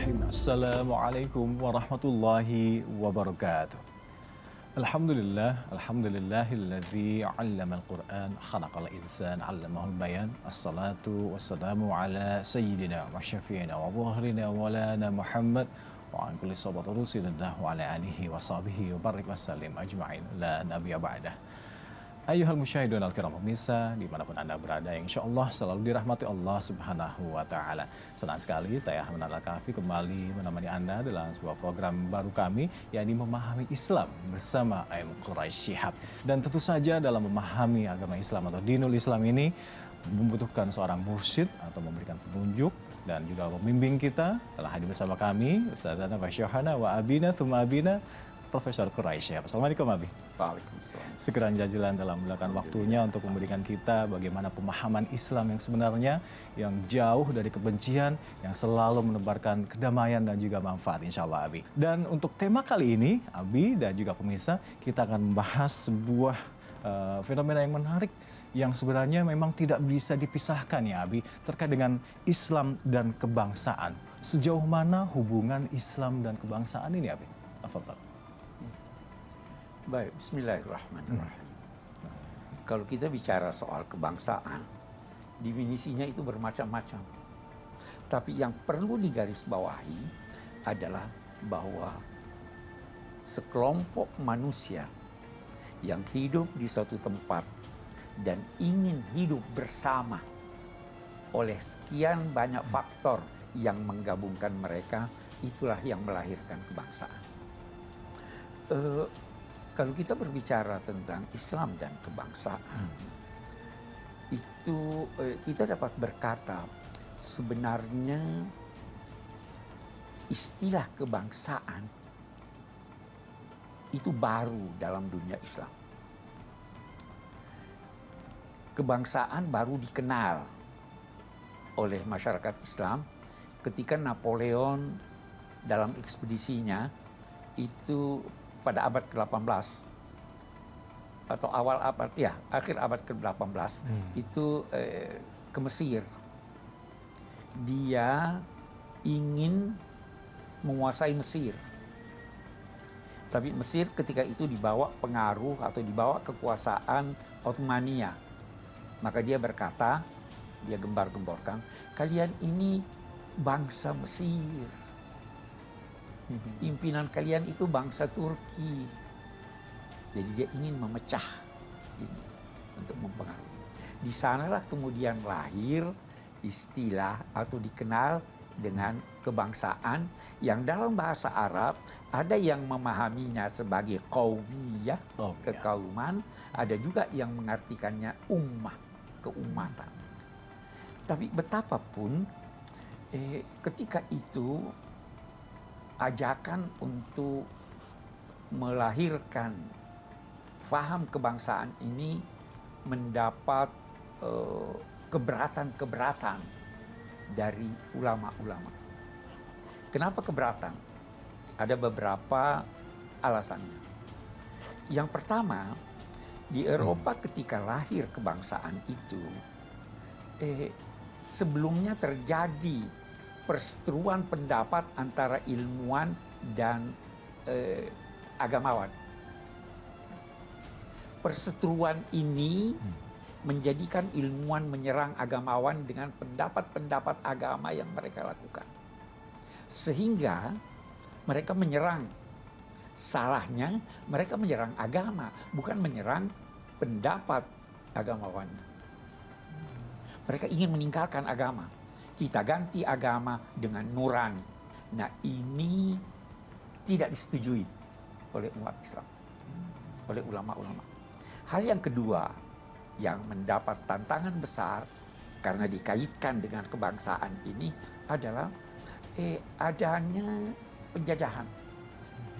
Bismillahirrahmanirrahim. Assalamualaikum warahmatullahi wabarakatuh. Alhamdulillahilladzi 'allamal Qur'an, khalaqal insan, 'allamahul bayan. Assalatu wassalamu ala sayyidina wa syafi'ina wa dhahrina wa lana Muhammad wa an kulli sahabat rasulillah wa ala alihi wa sahbihi wa barik wa sallim ajma'in. La nabiyya ba'dah. Ayyuhal musyahidun al-kiram pemirsa dimanapun Anda berada, yang insya Allah selalu dirahmati Allah Subhanahu wa Ta'ala. Senang sekali saya Ahmad Al-Kafi kembali menemani Anda dalam sebuah program baru kami, yakni Memahami Islam bersama AM Quraisy Shihab. Dan tentu saja dalam memahami agama Islam atau dinul Islam ini membutuhkan seorang mursyid atau memberikan petunjuk, dan juga pembimbing kita telah hadir bersama kami Ustazana wa Syekhana wa Abina Thumma Abina Profesor Quraisy Shihab. Assalamualaikum Abi. Waalaikumsalam. Syukran jazilan telah meluangkan waktunya untuk memberikan kita bagaimana pemahaman Islam yang sebenarnya, yang jauh dari kebencian, yang selalu menebarkan kedamaian dan juga manfaat insya Allah Abi. Dan untuk tema kali ini Abi dan juga pemirsa, kita akan membahas sebuah fenomena yang menarik yang sebenarnya memang tidak bisa dipisahkan ya Abi, terkait dengan Islam dan kebangsaan. Sejauh mana hubungan Islam dan kebangsaan ini Abi? Tafadhal. Baik, bismillahirrahmanirrahim. Kalau kita bicara soal kebangsaan, definisinya itu bermacam-macam. Tapi yang perlu digarisbawahi adalah bahwa sekelompok manusia yang hidup di suatu tempat dan ingin hidup bersama oleh sekian banyak faktor yang menggabungkan mereka, itulah yang melahirkan kebangsaan. Kalau kita berbicara tentang Islam dan kebangsaan, itu kita dapat berkata sebenarnya istilah kebangsaan itu baru dalam dunia Islam. Kebangsaan baru dikenal oleh masyarakat Islam ketika Napoleon dalam ekspedisinya itu pada abad ke-18 atau akhir abad ke-18 itu ke Mesir. Dia ingin menguasai Mesir. Tapi Mesir ketika itu dibawa pengaruh atau dibawa kekuasaan Ottomania. Maka dia berkata, dia gembar-gemborkan, kalian ini bangsa Mesir. Pimpinan kalian itu bangsa Turki. Jadi dia ingin memecah ini untuk mempengaruhi. Di sanalah kemudian lahir istilah atau dikenal dengan kebangsaan yang dalam bahasa Arab ada yang memahaminya sebagai qaumiyah, kekauman, ada juga yang mengartikannya ummah, keumatan. Tapi betapapun ketika itu ajakan untuk melahirkan faham kebangsaan ini mendapat keberatan-keberatan dari ulama-ulama. Kenapa keberatan? Ada beberapa alasannya. Yang pertama, di Eropa ketika lahir kebangsaan itu, sebelumnya terjadi perseteruan pendapat antara ilmuwan dan agamawan. Perseteruan ini menjadikan ilmuwan menyerang agamawan dengan pendapat-pendapat agama yang mereka lakukan. Sehingga mereka menyerang. Salahnya mereka menyerang agama, bukan menyerang pendapat agamawan. Mereka ingin meninggalkan agama. Kita ganti agama dengan nurani. Nah, ini tidak disetujui oleh umat Islam, oleh ulama-ulama. Hal yang kedua yang mendapat tantangan besar karena dikaitkan dengan kebangsaan ini adalah adanya penjajahan.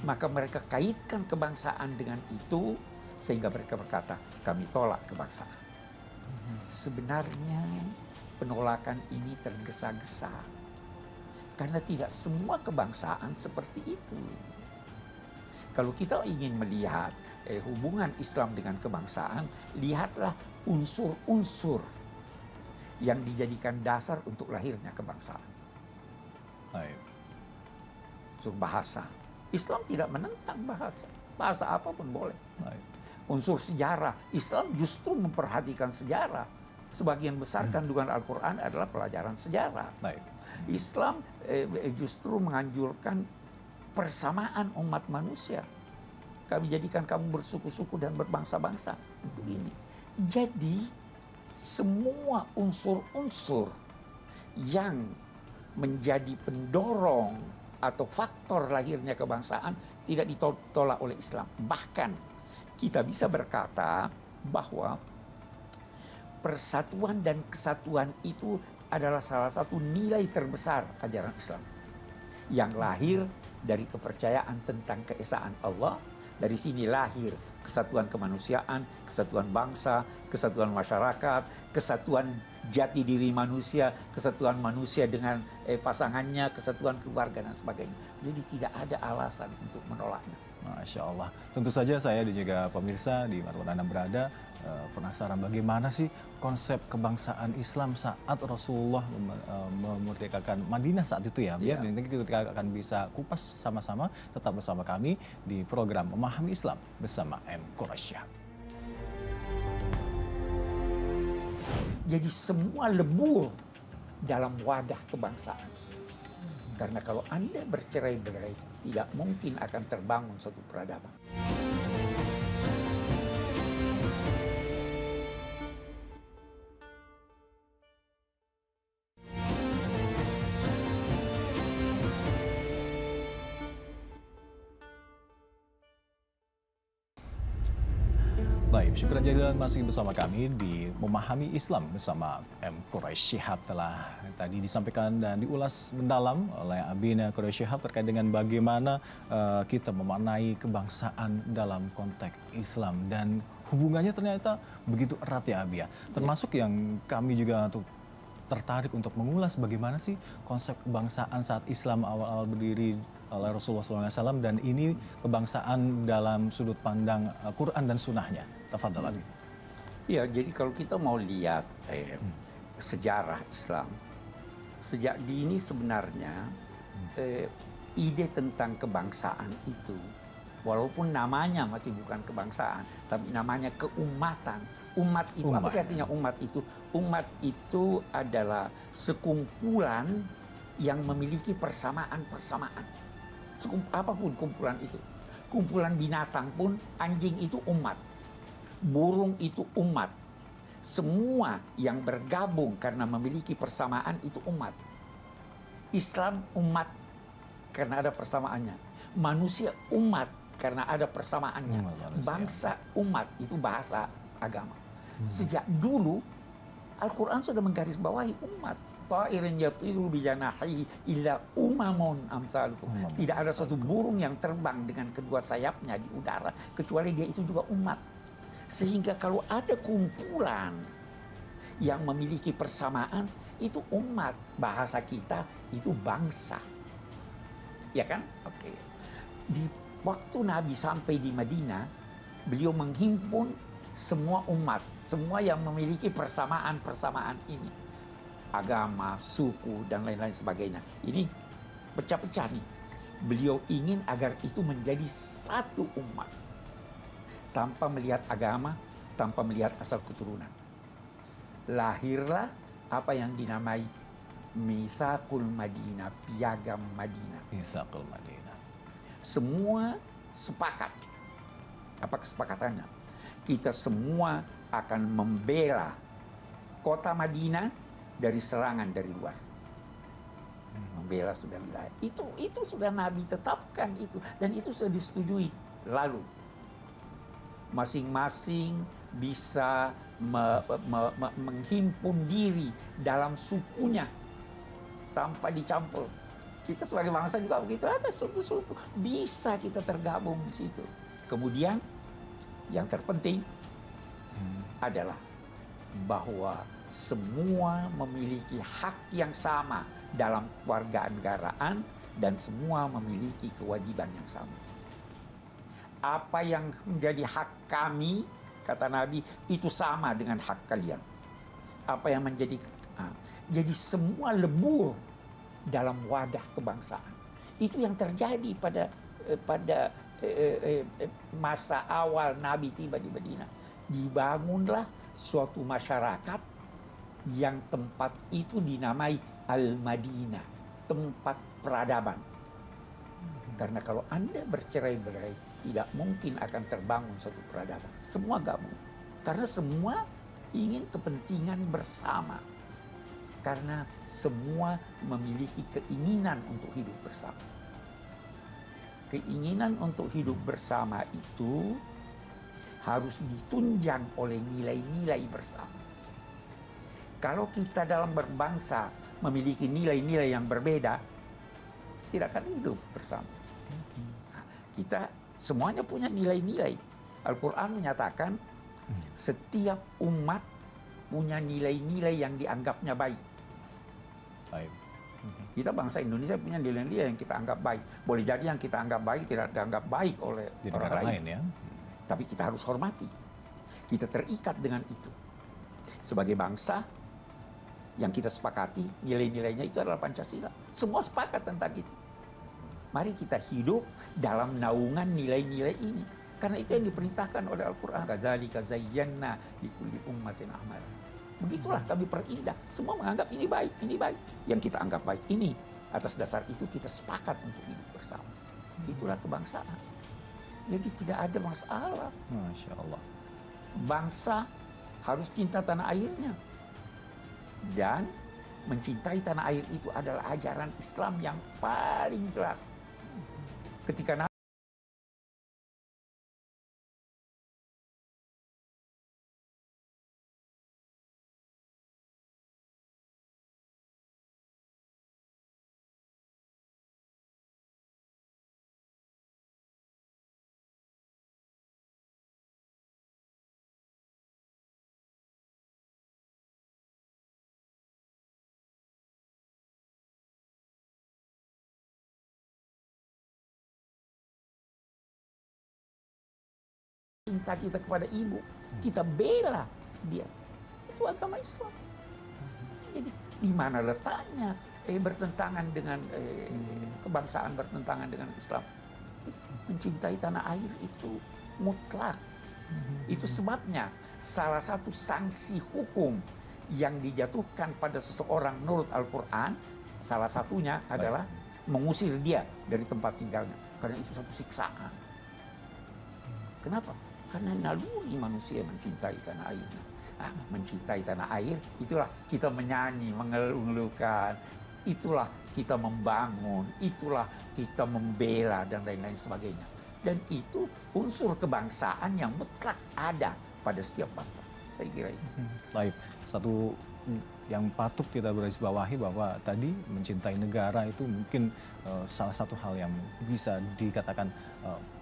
Maka mereka kaitkan kebangsaan dengan itu sehingga mereka berkata, kami tolak kebangsaan. Sebenarnya penolakan ini tergesa-gesa karena tidak semua kebangsaan seperti itu. Kalau kita ingin melihat hubungan Islam dengan kebangsaan, lihatlah unsur-unsur yang dijadikan dasar untuk lahirnya kebangsaan. Baik. unsur bahasa. Islam tidak menentang bahasa. Bahasa apapun boleh. Baik. Unsur sejarah. Islam justru memperhatikan sejarah. Sebagian besar kandungan Al-Quran adalah pelajaran sejarah. Baik. Islam justru menganjurkan persamaan umat manusia. Kami jadikan kamu bersuku-suku dan berbangsa-bangsa untuk ini. Jadi semua unsur-unsur yang menjadi pendorong atau faktor lahirnya kebangsaan tidak ditolak oleh Islam. Bahkan kita bisa berkata bahwa persatuan dan kesatuan itu adalah salah satu nilai terbesar ajaran Islam yang lahir dari kepercayaan tentang keesaan Allah. Dari sini lahir kesatuan kemanusiaan, kesatuan bangsa, kesatuan masyarakat, kesatuan jati diri manusia, kesatuan manusia dengan pasangannya, kesatuan keluarga dan sebagainya. Jadi tidak ada alasan untuk menolaknya. Masya Allah. Tentu saja saya dan juga pemirsa di mana Anda berada penasaran bagaimana sih konsep kebangsaan Islam saat Rasulullah memerdekakan Madinah saat itu ya. Iya. Nanti kita akan bisa kupas sama-sama. Tetap bersama kami di program Memahami Islam bersama M. Quraisyah. Jadi semua lebur dalam wadah kebangsaan. Karena kalau Anda bercerai-berai, tidak mungkin akan terbangun suatu peradaban. Baik, syukur jazilan masih bersama kami di Memahami Islam bersama M. Quraish Shihab. Telah tadi disampaikan dan diulas mendalam oleh Abina Quraish Shihab terkait dengan bagaimana kita memaknai kebangsaan dalam konteks Islam, dan hubungannya ternyata begitu erat ya Abi ya. Termasuk yang kami juga untuk tertarik untuk mengulas bagaimana sih konsep kebangsaan saat Islam awal-awal berdiri oleh Rasulullah SAW, dan ini kebangsaan dalam sudut pandang Quran dan Sunnahnya. Tafadhal Abi. Ya, jadi kalau kita mau lihat sejarah Islam, sejak dini sebenarnya ide tentang kebangsaan itu, walaupun namanya masih bukan kebangsaan, tapi namanya keumatan. Umat itu, apa sih artinya umat itu? Umat itu adalah sekumpulan yang memiliki persamaan-persamaan. Apapun kumpulan itu. Kumpulan binatang pun, anjing itu umat. Burung itu umat. Semua yang bergabung karena memiliki persamaan itu umat. Islam umat karena ada persamaannya. Manusia umat karena ada persamaannya. Bangsa umat itu bahasa agama. Sejak dulu Al-Quran sudah menggarisbawahi umat. Ta'irin yatiru bijanahi illa umamun amsalukum. Tidak ada suatu burung yang terbang dengan kedua sayapnya di udara kecuali dia itu juga umat. Sehingga kalau ada kumpulan yang memiliki persamaan, itu umat. Bahasa kita itu bangsa. Ya kan? Oke. Di waktu Nabi sampai di Madinah, beliau menghimpun semua umat, semua yang memiliki persamaan-persamaan ini. Agama, suku, dan lain-lain sebagainya. Ini pecah-pecah nih. Beliau ingin agar itu menjadi satu umat. Tanpa melihat agama, tanpa melihat asal keturunan. Lahirlah apa yang dinamai Mitsaqul Madinah, piagam Madinah. Mitsaqul Madinah. Semua sepakat. Apa kesepakatannya? Kita semua akan membela kota Madinah dari serangan dari luar. Membela sudah wilayah. Itu sudah Nabi tetapkan itu, dan itu sudah disetujui. Lalu masing-masing bisa menghimpun diri dalam sukunya tanpa dicampur. Kita sebagai bangsa juga begitu, ada suku-suku, bisa kita tergabung di situ. Kemudian yang terpenting adalah bahwa semua memiliki hak yang sama dalam kewarganegaraan dan semua memiliki kewajiban yang sama. Apa yang menjadi hak kami, kata Nabi, itu sama dengan hak kalian. Apa yang menjadi jadi semua lebur dalam wadah kebangsaan. Itu yang terjadi pada masa awal Nabi tiba di Madinah. Dibangunlah suatu masyarakat yang tempat itu dinamai Al-Madinah, tempat peradaban. Karena kalau Anda bercerai-berai, tidak mungkin akan terbangun suatu peradaban. Semua gabung. Karena semua ingin kepentingan bersama. Karena semua memiliki keinginan untuk hidup bersama. Keinginan untuk hidup bersama itu harus ditunjang oleh nilai-nilai bersama. Kalau kita dalam berbangsa memiliki nilai-nilai yang berbeda, tidak akan hidup bersama. Nah, kita semuanya punya nilai-nilai. Al-Quran menyatakan setiap umat punya nilai-nilai yang dianggapnya baik. Baik. Kita bangsa Indonesia punya nilai-nilai yang kita anggap baik. Boleh jadi yang kita anggap baik tidak dianggap baik oleh Di orang negara lain. lain ya. Tapi kita harus hormati. Kita terikat dengan itu. Sebagai bangsa yang kita sepakati, nilai-nilainya itu adalah Pancasila. Semua sepakat tentang itu. Mari kita hidup dalam naungan nilai-nilai ini. Karena itu yang diperintahkan oleh Al-Quran. Kadzalika zayyana likulli ummatin a'malahum. Begitulah kami perindah. Semua menganggap ini baik, ini baik. Yang kita anggap baik ini. Atas dasar itu kita sepakat untuk hidup bersama. Itulah kebangsaan. Jadi tidak ada masalah. Masya Allah. Bangsa harus cinta tanah airnya. Dan mencintai tanah air itu adalah ajaran Islam yang paling jelas. Ketika cinta kita kepada ibu, kita bela dia. Itu agama Islam. Jadi di mana letaknya bertentangan dengan kebangsaan, bertentangan dengan Islam? Mencintai tanah air itu mutlak. Itu sebabnya salah satu sanksi hukum yang dijatuhkan pada seseorang menurut Al-Quran, salah satunya adalah mengusir dia dari tempat tinggalnya. Karena itu satu siksaan. Kenapa? Karena naluri manusia mencintai tanah airnya. Nah, mencintai tanah air, itulah kita menyanyi, mengeluh-ngeluhkan. Itulah kita membangun, itulah kita membela, dan lain-lain sebagainya. Dan itu unsur kebangsaan yang mutlak ada pada setiap bangsa. Saya kira itu. Baik, satu yang patut kita garisbawahi bahwa tadi mencintai negara itu mungkin salah satu hal yang bisa dikatakan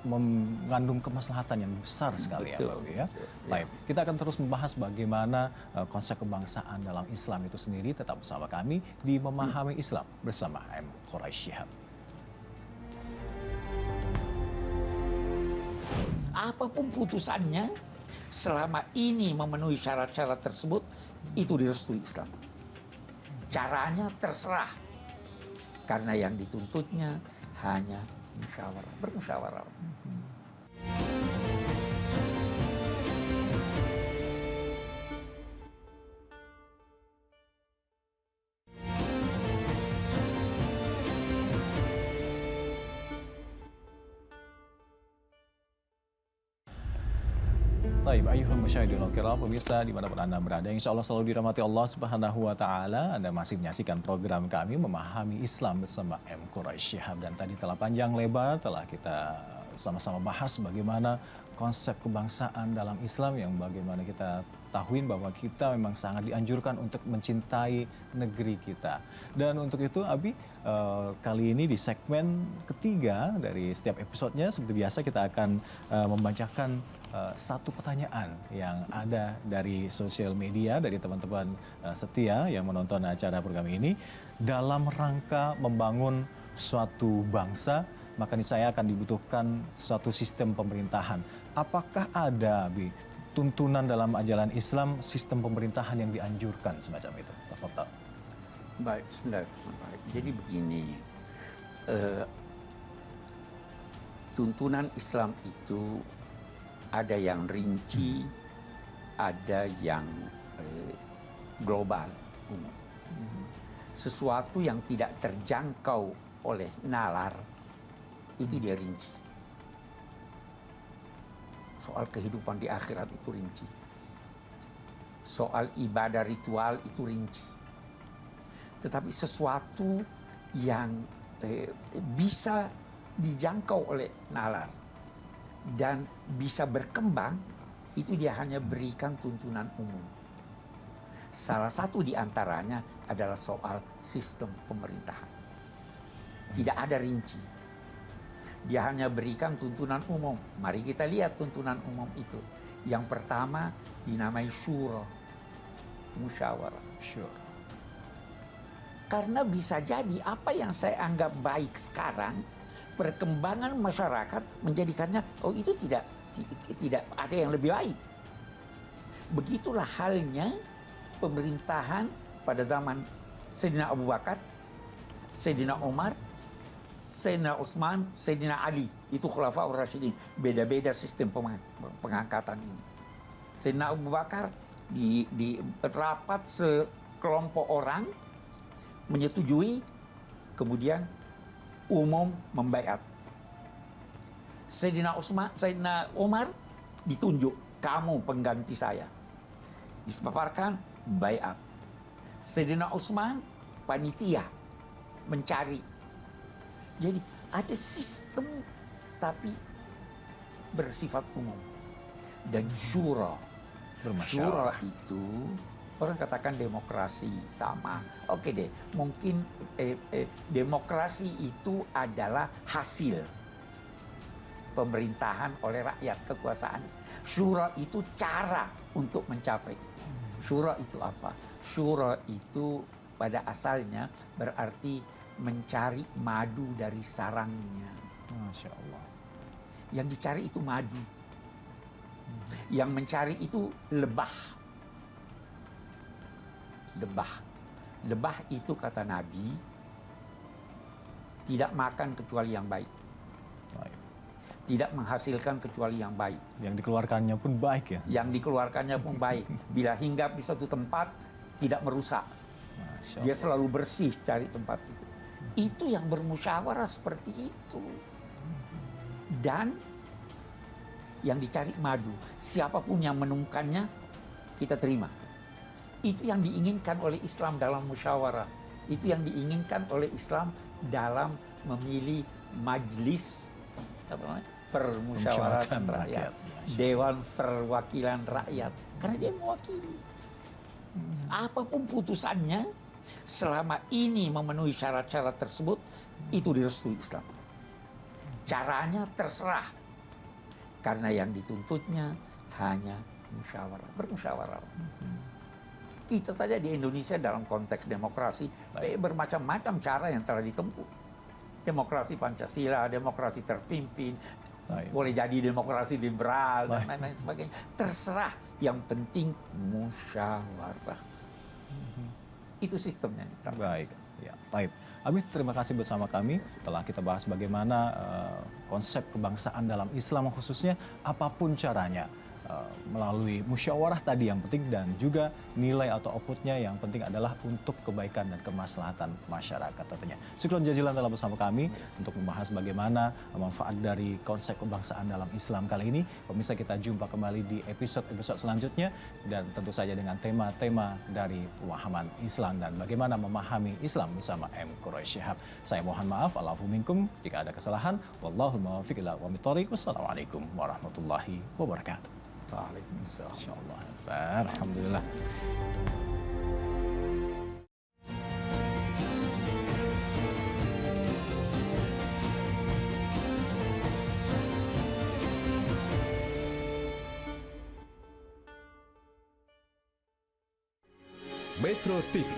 mengandung kemaslahatan yang besar sekali. Betul, ya, Pak Abi, ya. betul, ya. Baik, kita akan terus membahas bagaimana konsep kebangsaan dalam Islam itu sendiri. Tetap bersama kami di Memahami Islam bersama M. Quraish Shihab. Apapun putusannya, selama ini memenuhi syarat-syarat tersebut, itu direstui Islam. Caranya terserah. Karena yang dituntutnya hanya musyawarah, bermusyawarah. Taib, ayuhal musyahidul kiram, pemirsa dimanapun Anda berada, insya Allah selalu dirahmati Allah Subhanahu wa Ta'ala. Anda masih menyaksikan program kami Memahami Islam bersama M. Quraish Shihab, dan tadi telah panjang lebar telah kita sama-sama bahas bagaimana konsep kebangsaan dalam Islam, yang bagaimana kita tahuin bahwa kita memang sangat dianjurkan untuk mencintai negeri kita. Dan untuk itu Abi, kali ini di segmen ketiga dari setiap episodenya, seperti biasa kita akan membacakan satu pertanyaan yang ada dari sosial media, dari teman-teman setia yang menonton acara program ini. Dalam rangka membangun suatu bangsa, maka saya akan dibutuhkan suatu sistem pemerintahan. Apakah ada, Abi, tuntunan dalam ajaran Islam sistem pemerintahan yang dianjurkan semacam itu? Tafadhal. Baik, bismillahirrahmanirrahim. Jadi begini, tuntunan Islam itu ada yang rinci, ada yang global, umum. Sesuatu yang tidak terjangkau oleh nalar, itu dia rinci. Soal kehidupan di akhirat itu rinci. Soal ibadah ritual itu rinci. Tetapi sesuatu yang bisa dijangkau oleh nalar dan bisa berkembang, itu dia hanya berikan tuntunan umum. Salah satu di antaranya adalah soal sistem pemerintahan. Tidak ada rinci. Dia hanya berikan tuntunan umum. Mari kita lihat tuntunan umum itu. Yang pertama dinamai syura, musyawarah. Syura. Karena bisa jadi apa yang saya anggap baik sekarang, perkembangan masyarakat menjadikannya, oh itu tidak ada yang lebih baik. Begitulah halnya pemerintahan pada zaman Sayyidina Abu Bakar, Sayyidina Umar, Sayyidina Utsman, Sayyidina Ali. Itu Khulafaur Rasyidin. Beda-beda sistem pengangkatan ini. Sayyidina Abu Bakar di rapat sekelompok orang menyetujui, kemudian umum membaiat. Sayyidina Umar ditunjuk, kamu pengganti saya. Disepaparkan baiat. Sayyidina Utsman panitia mencari. Jadi ada sistem tapi bersifat umum. Dan syura. Syura itu orang katakan demokrasi sama. Oke deh, mungkin demokrasi itu adalah hasil pemerintahan oleh rakyat, kekuasaan. Syura itu cara untuk mencapai itu. Syura itu apa? Syura itu pada asalnya berarti mencari madu dari sarangnya. Masya Allah. Yang dicari itu madu. Yang mencari itu lebah. Lebah itu kata Nabi tidak makan kecuali yang baik. Tidak menghasilkan kecuali yang baik. Yang dikeluarkannya pun baik ya? Yang dikeluarkannya pun baik. Bila hinggap di suatu tempat, tidak merusak. Dia selalu bersih cari tempat itu. Itu yang bermusyawarah seperti itu. Dan yang dicari madu. Siapapun yang menemukannya, kita terima. Itu yang diinginkan oleh Islam dalam musyawarah. Itu yang diinginkan oleh Islam dalam memilih majlis permusyawaratan rakyat. Dewan Perwakilan Rakyat. Karena dia mewakili. Apapun putusannya, selama ini memenuhi syarat-syarat tersebut, itu direstui Islam. Caranya terserah. Karena yang dituntutnya hanya musyawarah. Bermusyawarah. Kita saja di Indonesia dalam konteks demokrasi, bermacam-macam cara yang telah ditempuh. Demokrasi Pancasila, demokrasi terpimpin, boleh jadi demokrasi liberal, dan lain-lain sebagainya. Terserah, yang penting musyawarah. Itu sistemnya. Baik, ya, baik. Habib, terima kasih bersama kami. Setelah kita bahas bagaimana konsep kebangsaan dalam Islam khususnya, apapun caranya. Melalui musyawarah tadi yang penting, dan juga nilai atau outputnya yang penting adalah untuk kebaikan dan kemaslahatan masyarakat tentunya. Syukron jazilan telah bersama kami untuk membahas bagaimana manfaat dari konsep kebangsaan dalam Islam kali ini. Pemirsa, kita jumpa kembali di episode-episode selanjutnya, dan tentu saja dengan tema-tema dari pemahaman Islam dan bagaimana memahami Islam bersama M. Quraish Shihab. Saya mohon maaf, alafu minkum jika ada kesalahan. Wallahul muwaffiq ila aqwamit thoriq. Wassalamualaikum warahmatullahi wabarakatuh. Waalaikumsalam. Insyaallah. Alhamdulillah. Metro TV